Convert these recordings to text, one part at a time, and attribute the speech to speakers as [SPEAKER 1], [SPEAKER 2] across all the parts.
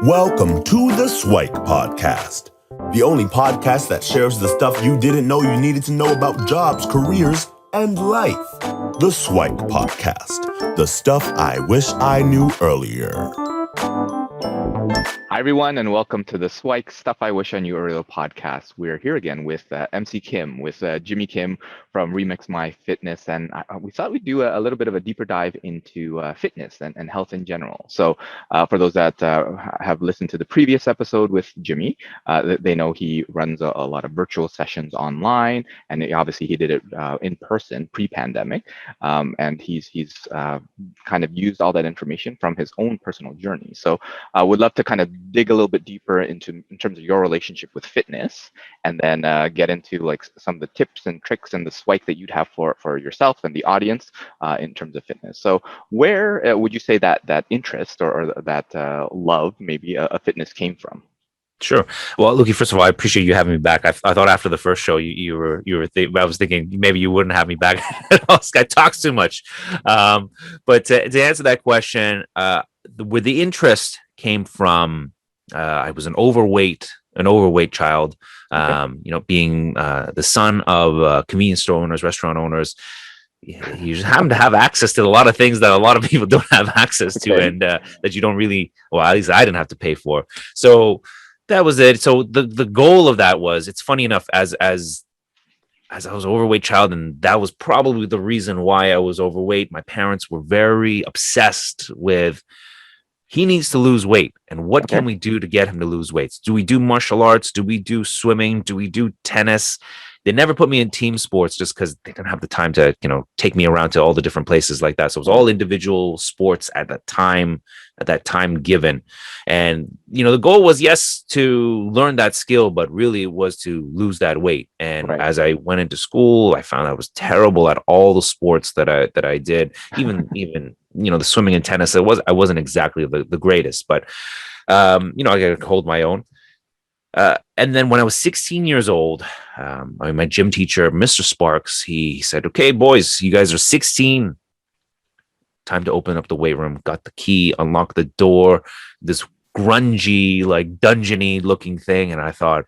[SPEAKER 1] Welcome to the SIWIKE podcast, the only podcast that shares the stuff you didn't know you needed to know about jobs, careers, and life. The SIWIKE podcast, the stuff I wish I knew earlier.
[SPEAKER 2] Hi, everyone, and welcome to the SIWIKE Stuff I Wish I Knew Earlier podcast. We're here again with MC Kim, with Jimmy Kim from Remix My Fitness, and we thought we'd do a little bit of a deeper dive into fitness and health in general. So for those that have listened to the previous episode with Jimmy, they know he runs a lot of virtual sessions online, and obviously he did it in person pre-pandemic, and he's kind of used all that information from his own personal journey. So I would love to kind of dig a little bit deeper in terms of your relationship with fitness, and then get into like some of the tips and tricks and the SIWIKE that you'd have for yourself and the audience in terms of fitness. So where would you say that interest or that love maybe of fitness came from?
[SPEAKER 3] Sure. Well, Luki, first of all, I appreciate you having me back. I thought after the first show, I was thinking maybe you wouldn't have me back. This guy talks too much. But to answer that question, where the interest came from, I was an overweight child. Being the son of convenience store owners, restaurant owners. You just happen to have access to a lot of things that a lot of people don't have access to, and that you don't really. Well, at least I didn't have to pay for. So that was it. So the goal of that was, it's funny enough, as I was an overweight child, and that was probably the reason why I was overweight. My parents were very obsessed with, he needs to lose weight, and what can we do to get him to lose weight? Do we do martial arts? Do we do swimming? Do we do tennis? They never put me in team sports just because they didn't have the time to, take me around to all the different places like that. So it was all individual sports at that time given. And, the goal was, yes, to learn that skill, but really it was to lose that weight. And as I went into school, I found I was terrible at all the sports that I did, even the swimming and tennis. I wasn't exactly the greatest, but, I got to hold my own. And then when I was 16 years old, my gym teacher, Mr. Sparks, he said, "Okay, boys, you guys are 16. Time to open up the weight room." Got the key, unlocked the door, this grungy, like dungeony looking thing. And I thought,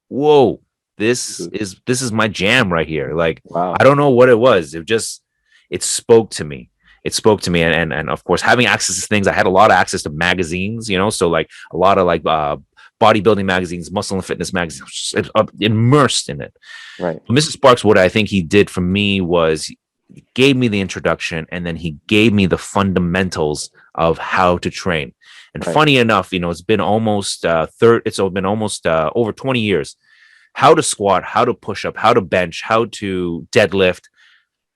[SPEAKER 3] whoa, this is my jam right here. Like, wow. I don't know what it was. It spoke to me. And of course, having access to things, I had a lot of access to magazines, so like a lot of bodybuilding magazines, muscle and fitness magazines, immersed in it. Right. Mrs. Sparks, what I think he did for me was he gave me the introduction, and then he gave me the fundamentals of how to train. And funny enough, it's been almost over 20 years. How to squat, how to push up, how to bench, how to deadlift.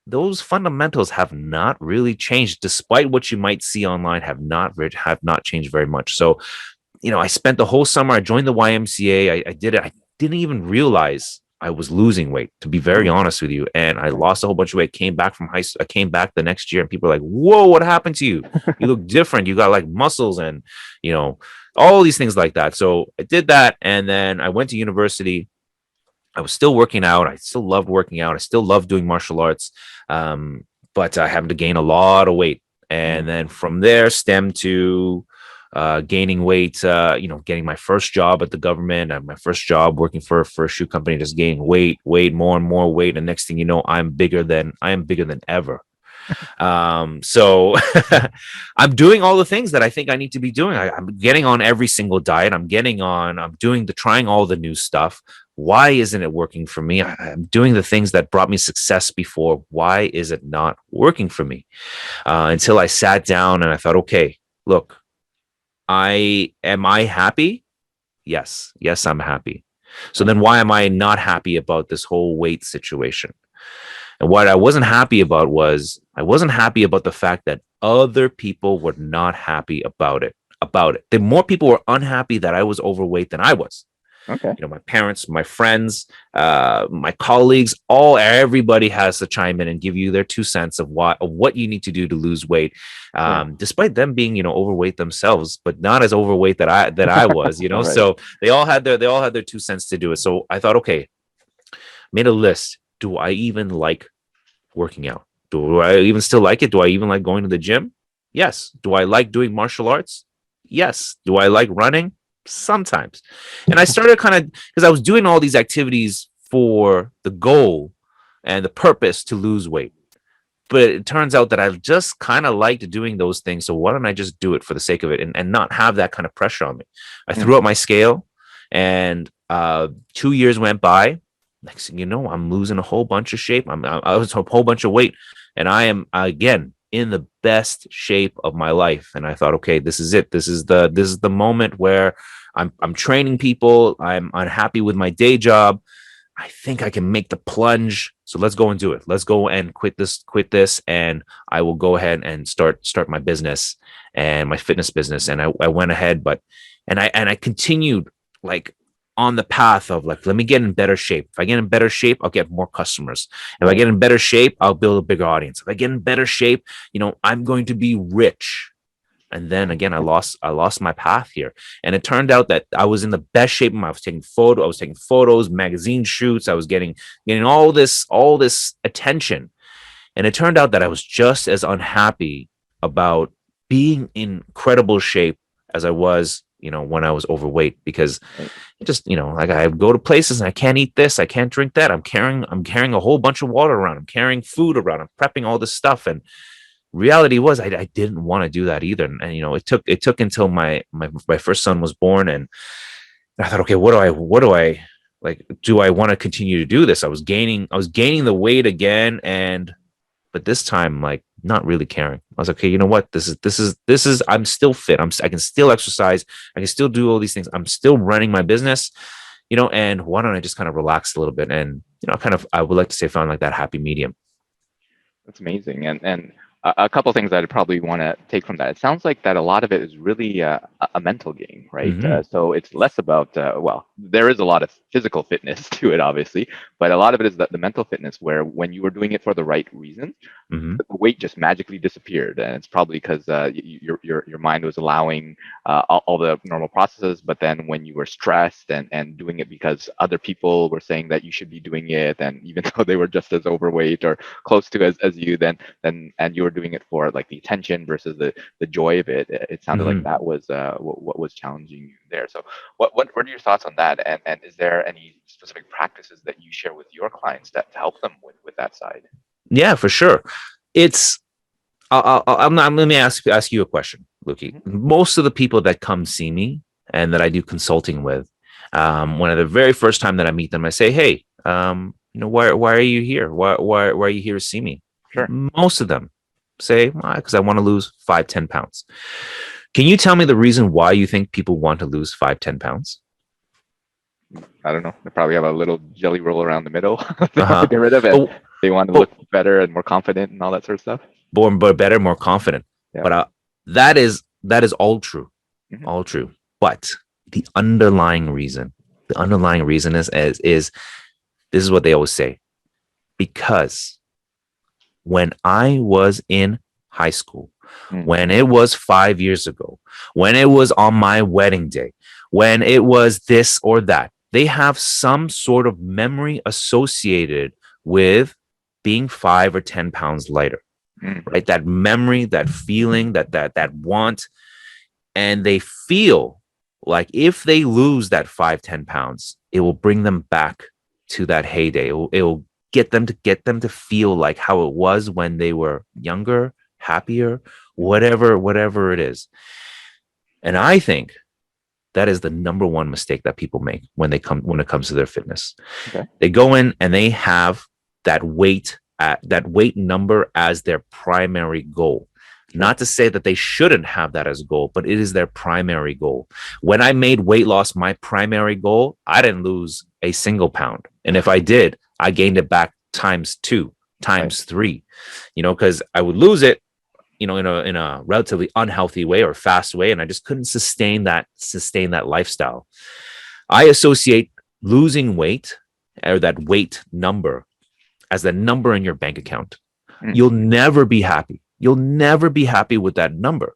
[SPEAKER 3] Those fundamentals have not really changed, despite what you might see online. Have not changed very much. So, I spent the whole summer. I joined the YMCA. I did it. I didn't even realize I was losing weight, to be very honest with you. And I lost a whole bunch of weight. Came back from high school. I came back the next year, and people are like, "Whoa, what happened to you? You look different. You got like muscles and all these things like that." So I did that, and then I went to university. I was still working out. I still loved working out. I still loved doing martial arts, but I happened to gain a lot of weight, and then from there stemmed to gaining weight, getting my first job at the government, and my first job working for a shoe company, just gaining weight, more and more weight. And next thing you know, I am bigger than ever. So I'm doing all the things that I think I need to be doing. I'm getting on every single diet. I'm trying all the new stuff. Why isn't it working for me? I'm doing the things that brought me success before. Why is it not working for me? Until I sat down and I thought, okay, look, am I happy? Yes, I'm happy. So then why am I not happy about this whole weight situation? And what I wasn't happy about was, I wasn't happy about the fact that other people were not happy about it. The more people were unhappy that I was overweight than I was. Okay. My parents, my friends, my colleagues, everybody has to chime in and give you their 2 cents of what you need to do to lose weight. Despite them being, overweight themselves, but not as overweight that I was, right. So they all had their 2 cents to do it. So I thought, okay, made a list. Do I even like working out? Do I even still like it? Do I even like going to the gym? Yes. Do I like doing martial arts? Yes. Do I like running? Sometimes. And I started kind of, because I was doing all these activities for the goal and the purpose to lose weight. But it turns out that I just kind of liked doing those things. So why don't I just do it for the sake of it and not have that kind of pressure on me? I threw up my scale, and 2 years went by. Next thing you know, I'm losing a whole bunch of shape. I was a whole bunch of weight, and I am again in the best shape of my life. And I thought, okay, this is it. This is the moment where I'm training people. I'm unhappy with my day job. I think I can make the plunge. So let's go and do it. Let's go and quit this. And I will go ahead and start my business and my fitness business. And I went ahead, and I continued like on the path of like, let me get in better shape. If I get in better shape, I'll get more customers. If I get in better shape, I'll build a bigger audience. If I get in better shape, I'm going to be rich. And then again, I lost my path here. And it turned out that I was in the best shape. I was taking photos, magazine shoots. I was getting all this attention. And it turned out that I was just as unhappy about being in incredible shape as I was, when I was overweight, because it just, like I go to places and I can't eat this, I can't drink that. I'm carrying a whole bunch of water around. I'm carrying food around. I'm prepping all this stuff. And reality was I didn't want to do that either. And it took until my first son was born, and I thought, okay, what do I like? Do I want to continue to do this? I was gaining the weight again, but this time, like, not really caring. I was like, okay, you know what? This is I'm still fit. I can still exercise. I can still do all these things. I'm still running my business, and why don't I just kind of relax a little bit? And I would like to say found like that happy medium.
[SPEAKER 2] That's amazing. And a couple of things that I'd probably want to take from that. It sounds like that a lot of it is really a mental game, right?
[SPEAKER 3] Mm-hmm.
[SPEAKER 2] So it's less about, there is a lot of physical fitness to it, obviously, but a lot of it is the mental fitness, where when you were doing it for the right reasons,
[SPEAKER 3] Mm-hmm.
[SPEAKER 2] the weight just magically disappeared. And it's probably because your mind was allowing all the normal processes. But then when you were stressed and doing it because other people were saying that you should be doing it, and even though they were just as overweight or close to as you, then and you were doing it for like the attention versus the joy of it, it sounded
[SPEAKER 3] Mm-hmm.
[SPEAKER 2] like that was what was challenging you there. So what are your thoughts on that? And is there any specific practices that you share with your clients to help them with that side?
[SPEAKER 3] Yeah, for sure. It's let me ask you a question, Luki.
[SPEAKER 2] Mm-hmm.
[SPEAKER 3] Most of the people that come see me and that I do consulting with, one of the very first time that I meet them, I say, hey, why are you here? Why are you here to see me?
[SPEAKER 2] Sure.
[SPEAKER 3] Most of them say, because I want to lose 5-10 pounds. Can you tell me the reason why you think people want to lose 5-10 pounds?
[SPEAKER 2] I don't know. They probably have a little jelly roll around the middle. They want
[SPEAKER 3] Uh-huh.
[SPEAKER 2] to get rid of it. They want to look better and more confident and all that sort of stuff.
[SPEAKER 3] But better, more confident.
[SPEAKER 2] Yeah.
[SPEAKER 3] But that is all true,
[SPEAKER 2] Mm-hmm.
[SPEAKER 3] all true. But the underlying reason is this is what they always say. Because when I was in high school, when it was 5 years ago, when it was on my wedding day, when it was this or that, they have some sort of memory associated with being 5 or 10 pounds lighter, right? That memory, that feeling, that want, and they feel like if they lose that 5-10 pounds, it will bring them back to that heyday. It will get them to feel like how it was when they were younger, happier, whatever it is. And I think that is the number one mistake that people make when it comes to their fitness.
[SPEAKER 2] Okay.
[SPEAKER 3] They go in and they have that weight number as their primary goal. Not to say that they shouldn't have that as a goal, but it is their primary goal. When I made weight loss my primary goal, I didn't lose a single pound. And if I did, I gained it back times 2, times 3, because I would lose it, in a relatively unhealthy way or fast way. And I just couldn't sustain that lifestyle. I associate losing weight, or that weight number, as the number in your bank account. You'll never be happy. You'll never be happy with that number.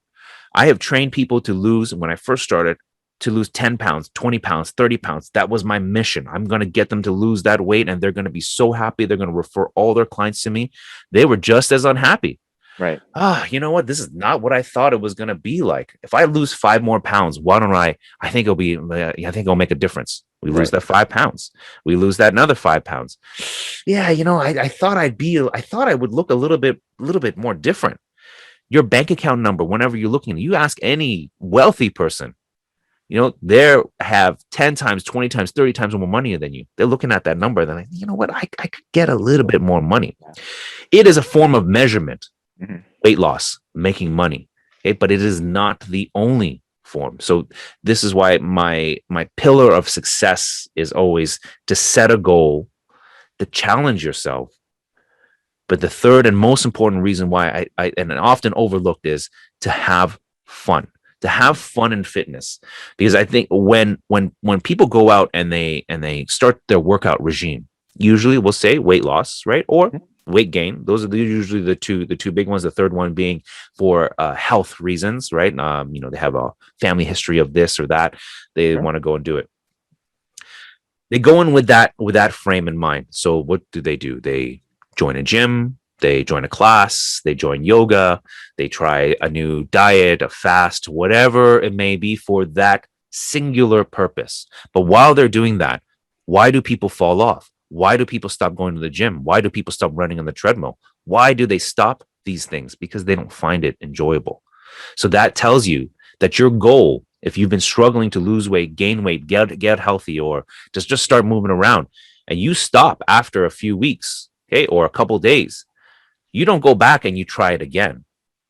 [SPEAKER 3] I have trained people to lose, when I first started, to lose 10 pounds, 20 pounds, 30 pounds. That was my mission. I'm going to get them to lose that weight, and they're going to be so happy. They're going to refer all their clients to me. They were just as unhappy.
[SPEAKER 2] Right.
[SPEAKER 3] You know what? This is not what I thought it was going to be like. If I lose 5 more pounds, why don't I think I think it'll make a difference. We lose
[SPEAKER 2] Right.
[SPEAKER 3] that 5 pounds. We lose that another 5 pounds. Yeah. I thought I thought I would look a little bit more different. Your bank account number, whenever you're looking, you ask any wealthy person, they have 10 times, 20 times, 30 times more money than you. They're looking at that number. They're like, you know what? I could get a little bit more money.
[SPEAKER 2] Yeah.
[SPEAKER 3] It is a form of measurement,
[SPEAKER 2] Mhm.
[SPEAKER 3] weight loss, making money. Okay, but it is not the only form. So this is why my pillar of success is always to set a goal, to challenge yourself. But the third and most important reason why I and often overlooked is to have fun. To have fun in fitness, because I think when people go out and they start their workout regime, usually we'll say weight loss, right, or
[SPEAKER 2] Mhm.
[SPEAKER 3] weight gain. Those are usually the two big ones. The third one being for health reasons, right? They have a family history of this or that. They
[SPEAKER 2] Sure.
[SPEAKER 3] want to go and do it. They go in with that frame in mind. So what do? They join a gym, they join a class, they join yoga, they try a new diet, a fast, whatever it may be for that singular purpose. But while they're doing that, why do people fall off? Why do people stop going to the gym? Why do people stop running on the treadmill? Why do they stop these things? Because they don't find it enjoyable. So that tells you that your goal, if you've been struggling to lose weight, gain weight, get healthy, or just start moving around, and you stop after a few weeks, okay, or a couple days, you don't go back and you try it again,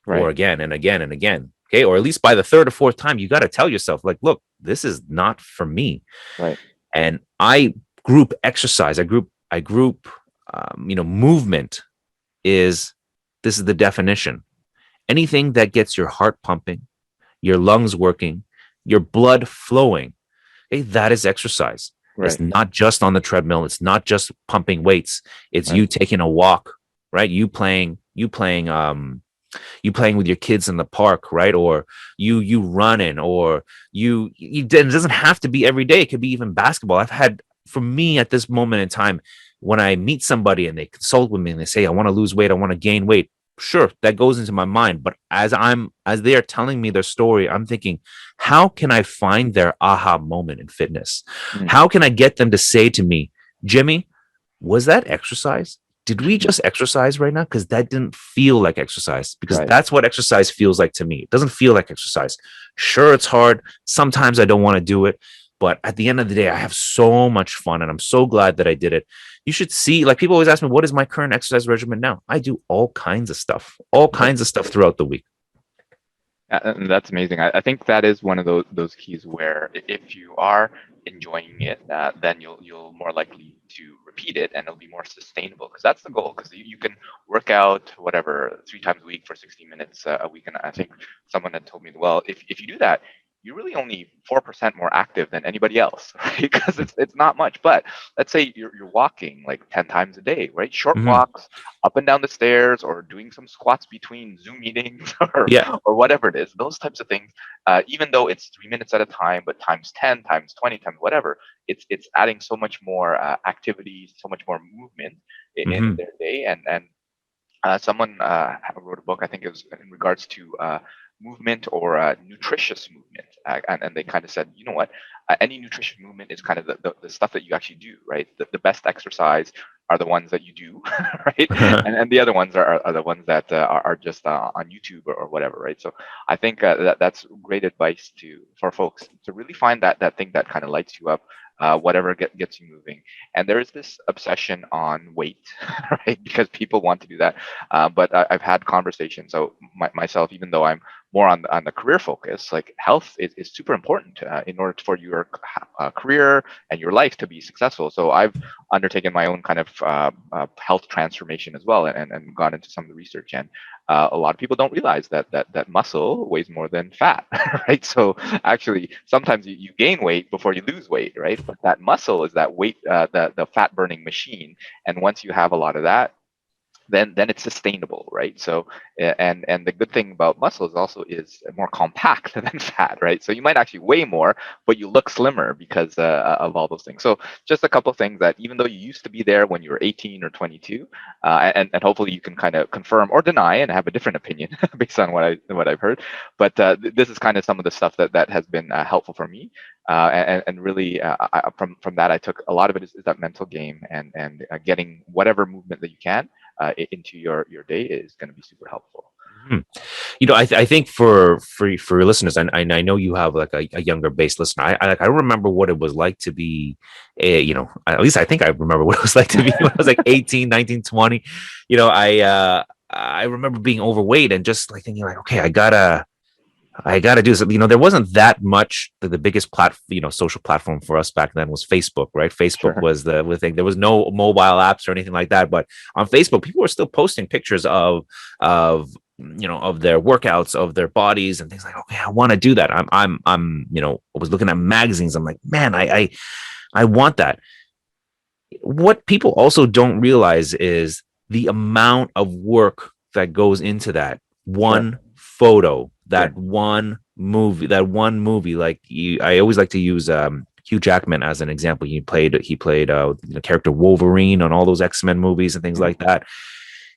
[SPEAKER 3] or
[SPEAKER 2] Right.
[SPEAKER 3] again and again and again, okay, or at least by the third or fourth time, you got to tell yourself, like, look, this is not for me.
[SPEAKER 2] Right.
[SPEAKER 3] And I group exercise, I group, movement is this is the definition. Anything that gets your heart pumping, your lungs working, your blood flowing. Okay, that is exercise. It's
[SPEAKER 2] Right.
[SPEAKER 3] not just on the treadmill. It's not just pumping weights. It's
[SPEAKER 2] Right.
[SPEAKER 3] you taking a walk, right? You playing with your kids in the park, right? Or you running, or it doesn't have to be every day. It could be even basketball. For me at this moment in time, when I meet somebody and they consult with me and they say, I want to lose weight, I want to gain weight, sure, that goes into my mind. But as they are telling me their story, I'm thinking, how can I find their aha moment in fitness?
[SPEAKER 2] Mhm.
[SPEAKER 3] How can I get them to say to me, Jimmy, was that exercise? Did we just exercise right now? Because that didn't feel like exercise, because
[SPEAKER 2] Right.
[SPEAKER 3] that's what exercise feels like to me. It doesn't feel like exercise. Sure, it's hard. Sometimes I don't want to do it. But at the end of the day, I have so much fun and I'm so glad that I did it. You should see, like, people always ask me, what is my current exercise regimen now? I do all kinds of stuff throughout the week.
[SPEAKER 2] And that's amazing. I think that is one of those keys where if you are enjoying it, then you'll more likely to repeat it, and it'll be more sustainable, because that's the goal. Because you can work out whatever 3 times a week for 60 minutes a week, and I think someone had told me, well, if you do that, you're really only 4% more active than anybody else, right? Because it's not much. But let's say you're walking like 10 times a day, right? Short
[SPEAKER 3] Mhm.
[SPEAKER 2] walks up and down the stairs, or doing some squats between Zoom meetings, or
[SPEAKER 3] Yeah.
[SPEAKER 2] or whatever it is. Those types of things, even though it's 3 minutes at a time, but times 10, times 20, times whatever, it's adding so much more activity, so much more movement in
[SPEAKER 3] Hmm.
[SPEAKER 2] their day. And someone wrote a book, I think it was in regards to movement, or nutritious movement. And they kind of said, you know what, any nutrition movement is kind of the stuff that you actually do, right? The best exercise are the ones that you do, right? And the other ones are the ones that are just on YouTube, or whatever, right? So I think that's great advice for folks to really find that thing that kind of lights you up, whatever gets you moving. And there is this obsession on weight, right? Because people want to do that. But I've had conversations. So myself, even though I'm more on the career focus, like health is super important in order for your career and your life to be successful. So I've undertaken my own kind of health transformation as well, and gone into some of the research. And a lot of people don't realize that muscle weighs more than fat, right? So actually, sometimes you gain weight before you lose weight, right? But that muscle is that weight, the fat burning machine. And once you have a lot of that, then it's sustainable, right? So and the good thing about muscles also is more compact than fat, right? So you might actually weigh more, but you look slimmer because of all those things. So just a couple of things that even though you used to be there when you were 18 or 22, and hopefully you can kind of confirm or deny and have a different opinion based on what I've heard. But this is kind of some of the stuff that has been helpful for me. And really, from that, I took a lot of it is that mental game and getting whatever movement that you can into your day is going to be super helpful.
[SPEAKER 3] Mhm. I think for your listeners, and I know you have like a younger base listener. I remember what it was like to be at least I think I remember what it was like to be when I was like 18, 19, 20. I remember being overweight and just like thinking like, okay, I gotta do something. There wasn't that much. The biggest social platform for us back then was Facebook, right? Facebook
[SPEAKER 2] Sure.
[SPEAKER 3] was the thing. There was no mobile apps or anything like that. But on Facebook, people were still posting pictures of their workouts, of their bodies, and things like, okay, I want to do that. I was looking at magazines. I'm like, man, I want that. What people also don't realize is the amount of work that goes into that one photo, that one movie. Like I always like to use Hugh Jackman as an example. He played the character Wolverine on all those X-Men movies and things like that.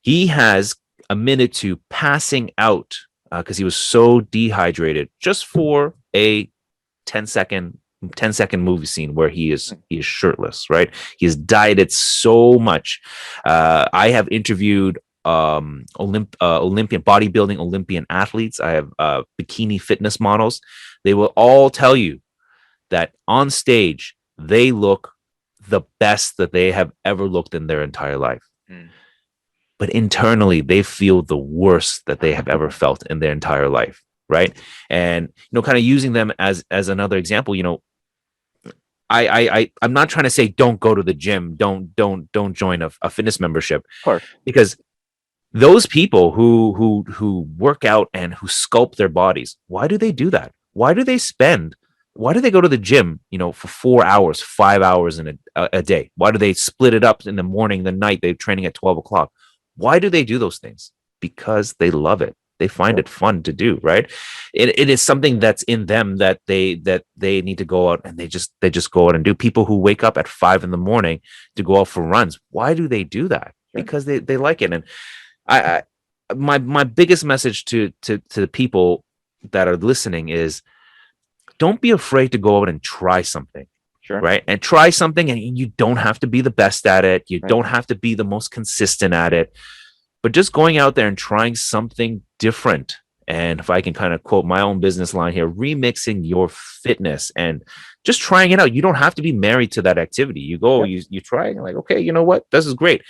[SPEAKER 3] He has admitted to passing out because he was so dehydrated just for a 10-second movie scene where he is shirtless, right? He's dieted so much. I have interviewed Olympian bodybuilding Olympian athletes. I have bikini fitness models. They will all tell you that on stage they look the best that they have ever looked in their entire life. But internally they feel the worst that they have ever felt in their entire life, right? And kind of using them as another example. I'm not trying to say don't go to the gym, don't join a fitness membership,
[SPEAKER 2] Of course.
[SPEAKER 3] because those people who work out and who sculpt their bodies, why do they do that? Why do they go to the gym, for 4 hours, 5 hours in a day? Why do they split it up in the morning, the night? They're training at 12 o'clock. Why do they do those things? Because they love it. They find it fun to do, right? It is something that's in them that they need to go out and they just go out and do. People who wake up at 5 a.m. to go out for runs, why do they do that? Because they like it. And my biggest message to the people that are listening is, don't be afraid to go out and try something.
[SPEAKER 2] Sure.
[SPEAKER 3] Right. And try something, and you don't have to be the best at it. You don't have to be the most consistent at it, but just going out there and trying something different. And if I can kind of quote my own business line here, remixing your fitness and just trying it out. You don't have to be married to that activity. You go, you try it, and you're like, okay, you know what? This is great.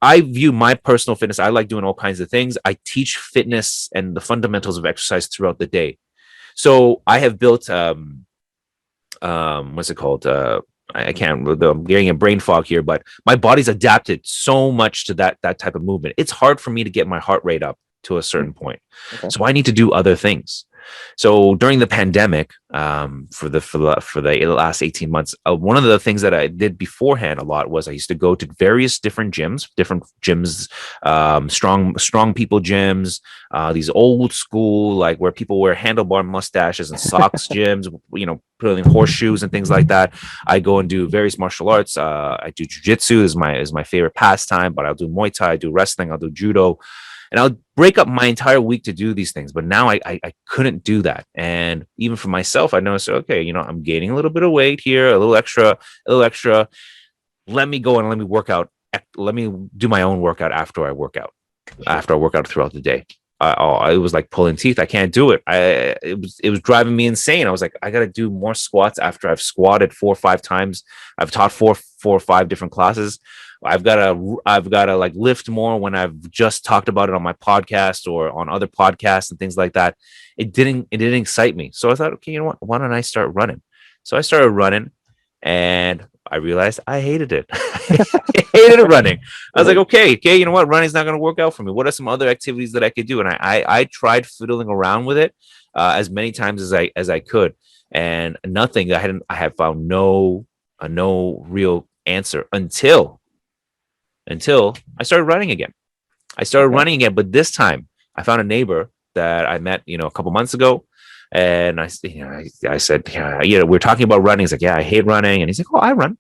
[SPEAKER 3] I view my personal fitness. I like doing all kinds of things. I teach fitness and the fundamentals of exercise throughout the day. So I have built, what's it called? I can't. I'm getting a brain fog here, but my body's adapted so much to that type of movement. It's hard for me to get my heart rate up to a certain point, so I need to do other things. So during the pandemic, for the last 18 months, one of the things that I did beforehand a lot was I used to go to various different gyms, strong people gyms, these old school, like where people wear handlebar mustaches and socks gyms, putting horseshoes and things like that. I go and do various martial arts. I do jujitsu is my favorite pastime, but I'll do Muay Thai, I do wrestling, I'll do judo. And I'll break up my entire week to do these things. But now I couldn't do that. And even for myself, I noticed, okay, I'm gaining a little bit of weight here, a little extra. Let me go and let me work out. Let me do my own workout after I work out, throughout the day. It was like pulling teeth. I can't do it. It was driving me insane. I was like, I got to do more squats after I've squatted 4 or 5 times. I've taught four or five different classes. I've got to like lift more when I've just talked about it on my podcast or on other podcasts and things like that. It didn't excite me. So I thought, okay, you know what? Why don't I start running? So I started running, and I realized I hated it. I hated running. I was like, okay, you know what? Running's not going to work out for me. What are some other activities that I could do? And I tried fiddling around with it as many times as I could, and nothing. I had found no real answer until I started running again. I started running again, but this time I found a neighbor that I met, a couple months ago. And I said, we're talking about running. He's like, yeah, I hate running. And he's like, oh, I run.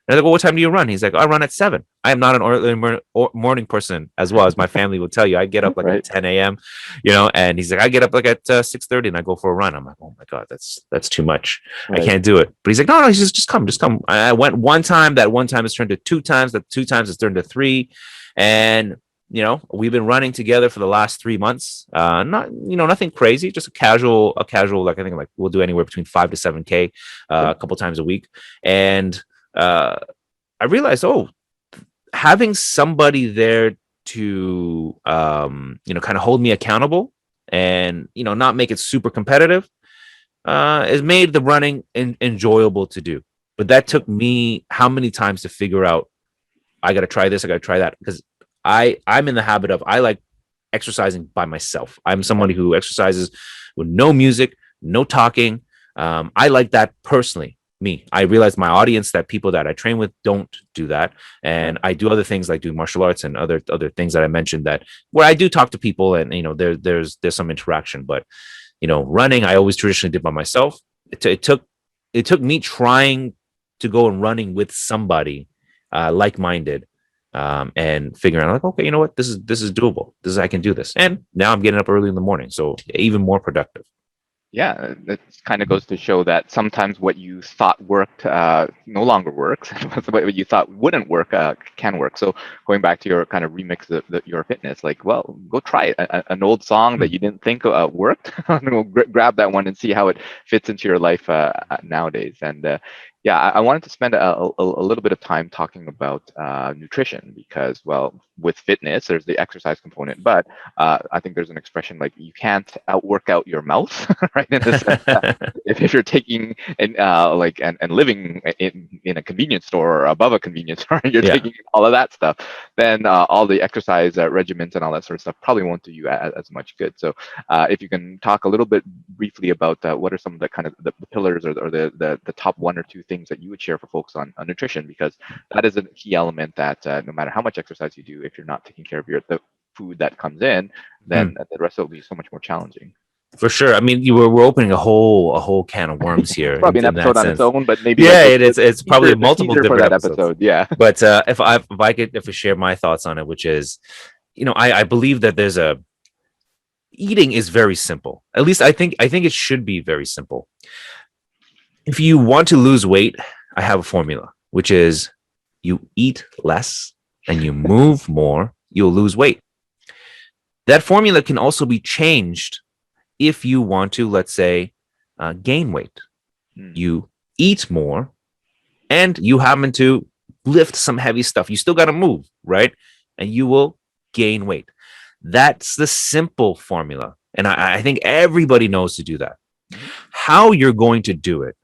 [SPEAKER 3] And I was like, well, what time do you run? He's like, I run at 7. I am not an early morning person, as well as my family will tell you. I get up like at 10 a.m., and he's like, I get up like at 6:30 and I go for a run. I'm like, oh my God, that's too much. Right. I can't do it. But he's like, no, he's just come. I went one time. That one time has turned to 2 times. That 2 times has turned to 3. And, we've been running together for the last 3 months. Not, nothing crazy, just a casual, like I think like we'll do anywhere between 5 to 7K a couple times a week. And I realized, having somebody there to, kind of hold me accountable and, not make it super competitive, has made the running enjoyable to do. But that took me how many times to figure out, I got to try this, I got to try that. Because I'm in the habit of, I like exercising by myself. I'm somebody who exercises with no music, no talking. I like that personally. Me, I realize my audience, that people that I train with, don't do that, and I do other things like do martial arts and other things that I mentioned, that where I do talk to people and there's some interaction. But running, I always traditionally did by myself. It took me trying to go and running with somebody like-minded, and figuring out like, okay, you know what, this is doable. I can do this, and now I'm getting up early in the morning, so even more productive.
[SPEAKER 2] Yeah, that kind of goes to show that sometimes what you thought worked no longer works. What you thought wouldn't work can work. So going back to your kind of remix your fitness, like, well, go try it. An old song that you didn't think worked, grab that one and see how it fits into your life nowadays. And yeah, I wanted to spend a little bit of time talking about nutrition because, well, with fitness, there's the exercise component, but I think there's an expression like you can't outwork out your mouth, right? In the sense that if you're taking and living in a convenience store or above a convenience store, and you're taking all of that stuff, then all the exercise regimens and all that sort of stuff probably won't do you as much good. So if you can talk a little bit briefly about what are some of the kind of the pillars or the top 1 or 2 things that you would share for folks on nutrition, because that is a key element that no matter how much exercise you do, if you're not taking care of the food that comes in, then the rest will be so much more challenging.
[SPEAKER 3] For sure. I mean, we're opening a whole can of worms here.
[SPEAKER 2] Probably an episode on its own, but maybe
[SPEAKER 3] it's probably multiple different
[SPEAKER 2] for that
[SPEAKER 3] episodes.
[SPEAKER 2] Episode. Yeah.
[SPEAKER 3] But if I share my thoughts on it, which is, I believe that eating is very simple. At least I think it should be very simple. If you want to lose weight, I have a formula, which is you eat less and you move more, you'll lose weight. That formula can also be changed if you want to, let's say, gain weight. You eat more and you happen to lift some heavy stuff. You still got to move, right? And you will gain weight. That's the simple formula. And I think everybody knows to do that. How you're going to do it,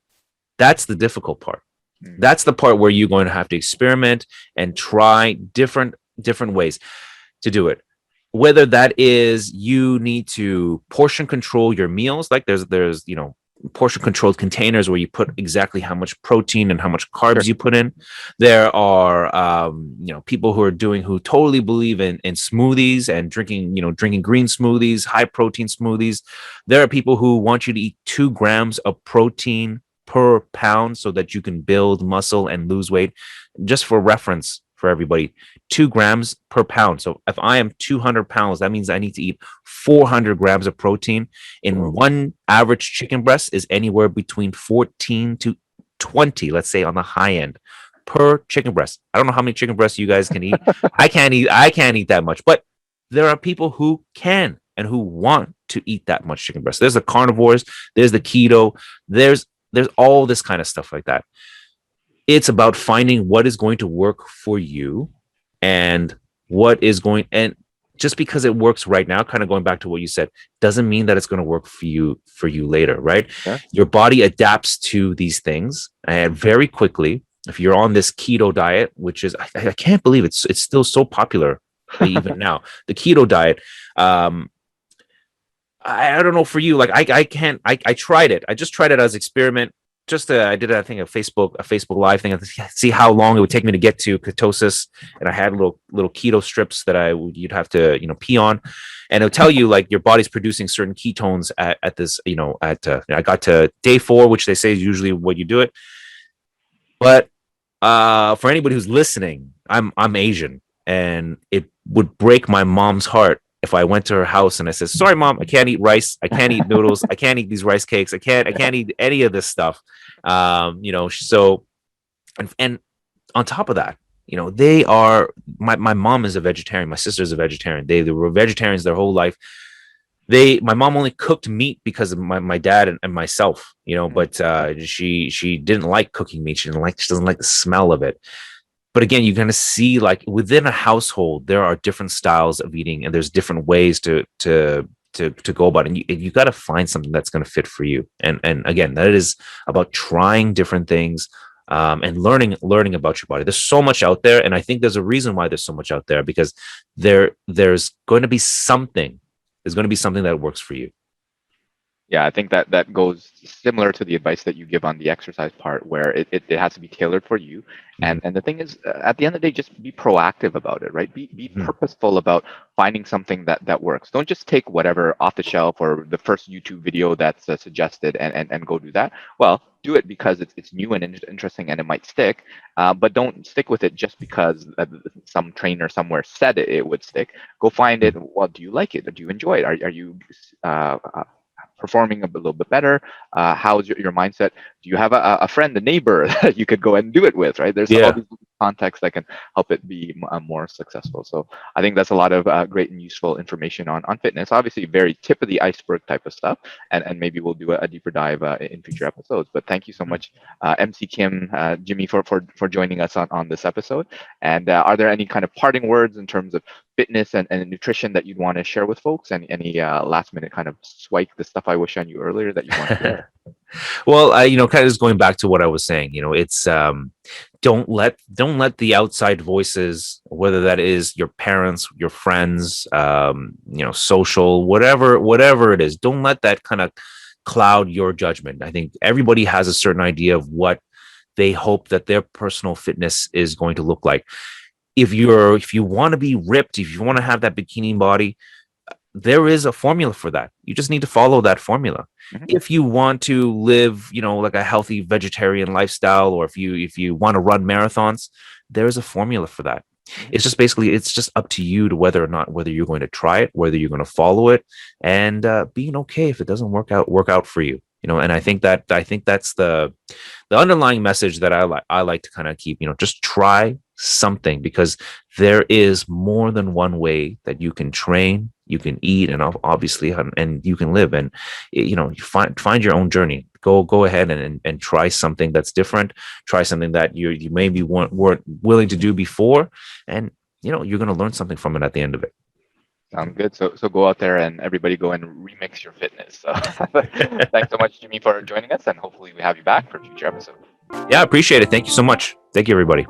[SPEAKER 3] that's the difficult part. That's the part where you're going to have to experiment and try different ways to do it. Whether that is you need to portion control your meals, like there's portion controlled containers where you put exactly how much protein and how much carbs you put in. There are people who totally believe in smoothies and drinking green smoothies, high protein smoothies. There are people who want you to eat 2 grams of protein per pound so that you can build muscle and lose weight. Just for reference for everybody, 2 grams per pound. So if I am 200 pounds, that means I need to eat 400 grams of protein. In one average chicken breast is anywhere between 14 to 20, let's say on the high end, per chicken breast. I don't know how many chicken breasts you guys can eat. I can't eat that much, but there are people who can and who want to eat that much chicken breast. There's the carnivores, there's the keto, there's all this kind of stuff like that. It's about finding what is going to work for you and and just because it works right now, kind of going back to what you said, doesn't mean that it's going to work for you later, right? Yeah. Your body adapts to these things and very quickly. If you're on this keto diet, which is, I can't believe it's still so popular even now, the keto diet. I don't know for you, like I tried it. I just tried it as experiment. I did I think a Facebook live thing to see how long it would take me to get to ketosis, and I had little keto strips that you'd have to pee on, and it'll tell you like your body's producing certain ketones at this I got to day 4, which they say is usually what you do it. But for anybody who's listening, I'm Asian, and it would break my mom's heart if I went to her house and I said, "Sorry, Mom, I can't eat rice. I can't eat noodles. I can't eat these rice cakes. I can't eat any of this stuff." So and on top of that, they are my mom is a vegetarian. My sister's a vegetarian. They were vegetarians their whole life. My mom only cooked meat because of my dad and myself, but she didn't like cooking meat. She doesn't like the smell of it. But again, you're going to see like within a household, there are different styles of eating, and there's different ways to go about it. And you got to find something that's going to fit for you. And again, that is about trying different things, and learning about your body. There's so much out there, and I think there's a reason why there's so much out there, because there's going to be something. There's going to be something that works for you.
[SPEAKER 2] Yeah, I think that goes similar to the advice that you give on the exercise part, where it has to be tailored for you. And the thing is, at the end of the day, just be proactive about it, right? Be purposeful about finding something that works. Don't just take whatever off the shelf or the first YouTube video that's suggested and go do that. Well, do it because it's new and interesting and it might stick, but don't stick with it just because some trainer somewhere said it would stick. Go find it. Well, do you like it? Or do you enjoy it? Are you performing a little bit better? How's your mindset? Do you have a friend, a neighbor that you could go and do it with, right? There's all these contexts that can help it be more successful. So I think that's a lot of great and useful information on fitness. Obviously, very tip of the iceberg type of stuff, and maybe we'll do a deeper dive in future episodes. But thank you so much, MC Kim, Jimmy, for joining us on this episode. And are there any kind of parting words in terms of fitness and nutrition that you'd want to share with folks? And any last minute kind of SWIKE, the stuff I wish I knew earlier, that you want to share?
[SPEAKER 3] Well, kind of just going back to what I was saying, it's don't let the outside voices, whether that is your parents, your friends, social, whatever it is, don't let that kind of cloud your judgment. I think everybody has a certain idea of what they hope that their personal fitness is going to look like. If you want to be ripped, if you want to have that bikini body, there is a formula for that. You just need to follow that formula. If you want to live, like a healthy vegetarian lifestyle, or if you want to run marathons, there's a formula for that. It's just up to you to whether you're going to try it, whether you're going to follow it, and being okay if it doesn't work out for you. And I think that's the underlying message that I like to kind of keep. Just try something, because there is more than one way that you can train, you can eat, and obviously and you can live. And you find your own journey. Go ahead and try something that's different. Try something that you maybe weren't willing to do before, and you're going to learn something from it at the end of it.
[SPEAKER 2] Sounds good. So go out there and everybody go and remix your fitness. So thanks so much, Jimmy, for joining us, and hopefully we have you back for future episodes.
[SPEAKER 3] Yeah, I appreciate it. Thank you so much. Thank you, everybody.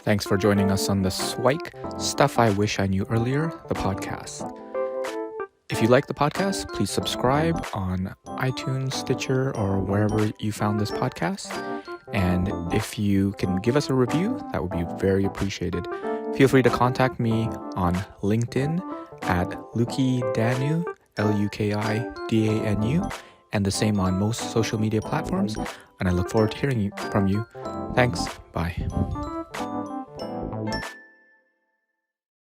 [SPEAKER 4] Thanks for joining us on the SWIKE, Stuff I Wish I Knew Earlier, the podcast. If you like the podcast, please subscribe on iTunes, Stitcher, or wherever you found this podcast. And if you can give us a review, that would be very appreciated. Feel free to contact me on LinkedIn at Luki Danu, LUKIDANU, and the same on most social media platforms. And I look forward to hearing from you. Thanks. Bye.